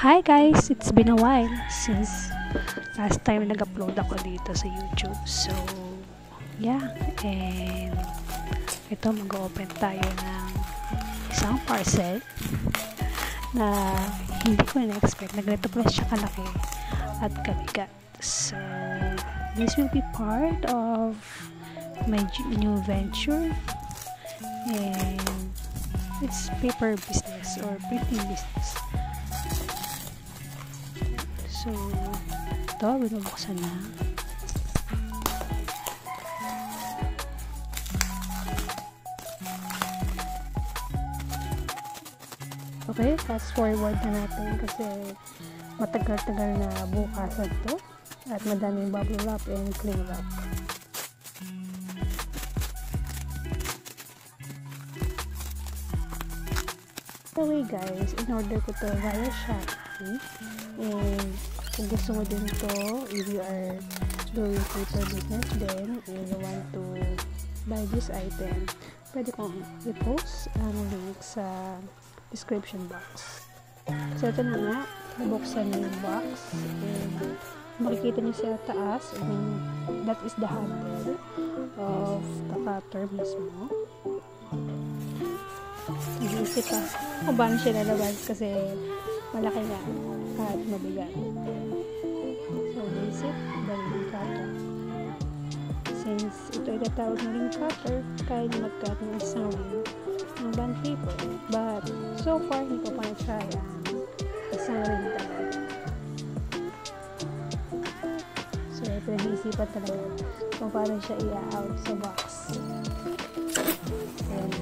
Hi guys! It's been a while since last time nag-upload ako dito sa YouTube. So, yeah. And ito, mag-open tayo ng isang parcel na hindi ko na-expect. Naglito pala siya kalaki at kabigat. So, this will be part of my new venture. And it's paper business or printing business. So, ito, binubuksan na. Okay, fast forward na natin kasi matagal-tagal na bukasan to at madaming bubble wrap and cling wrap. Anyway guys, in order ko to via Shopee, and kung gusto mo din to, if you are doing paper business then and you want to buy this item, pwede kong i-post ang link sa description box. So ito na nga, nabuksan na yung box and makikita niyo sa taas, and that is the handle of the cutter mismo. Nag-iisip pa kung paano siya lalabas kasi malaki nga at mabigat. So this is the ring cutter. Since ito ay tatawag na ring cutter, kaya na mag-cut ng isang ring ng bond paper. But so far, hindi ko pa na-try ang isang ring talaga. So ito nag-iisipan talaga kung paano siya i-out sa box. And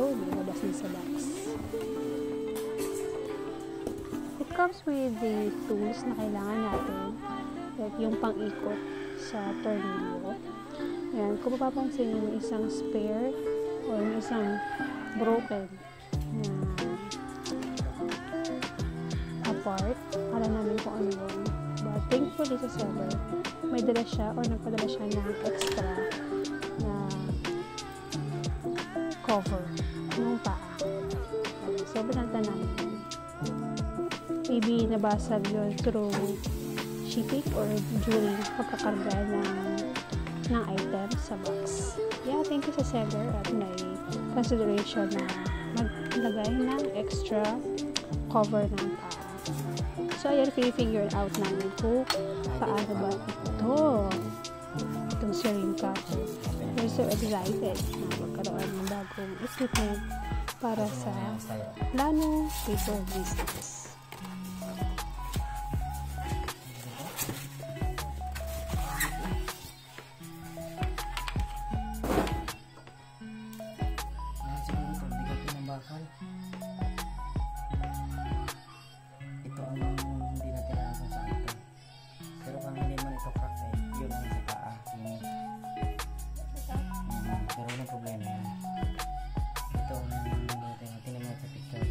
nilabas din sa box. It comes with the tools na kailangan natin, like yung pang-ikot sa tornilyo. Ayan, kung mapapansin yung isang spare or yung isang broken na part, alam namin kung ano yun. But thankfully sa seller, may dala siya or nagpadala siya ng extra na cover ng paa. So, binanta namin. Maybe nabasag yun through shipping or during pagkakarga ng item sa box. Yeah, thank you sa seller at may consideration na maglagay ng extra cover ng paa. So, ayan, figure out namin kung paano ba itong sharing cutter. We're so excited na magkaroon ng bagong equipment para sa plano paper business. Ito ang hindi natin alam kung saan ito. Pero kung hindi man ito crack, yun ang sa paa. Pero walang problema yan. Ito ang tingnan mo sa picture.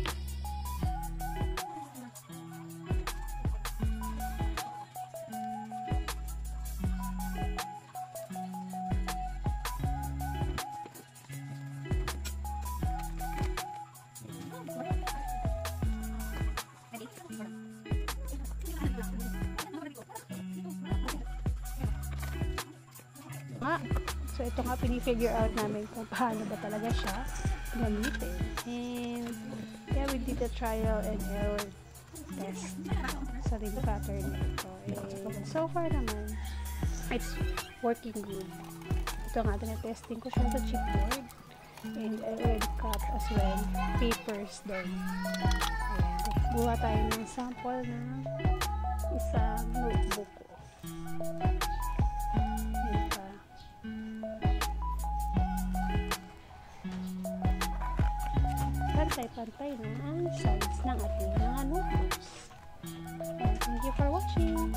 So, ito nga pinifigure out namin kung paano ba talaga siya gamitin. And, yeah, we did a trial and error test sa ring cutter nito. And, so far naman, it's working good. Ito nga, tinatesting ko siya sa chipboard. And, I already cut as well papers din. And, buha tayo ng sample ng isang notebook ko. Pantay-pantay na ang size ng ating mga notebooks. Thank you for watching!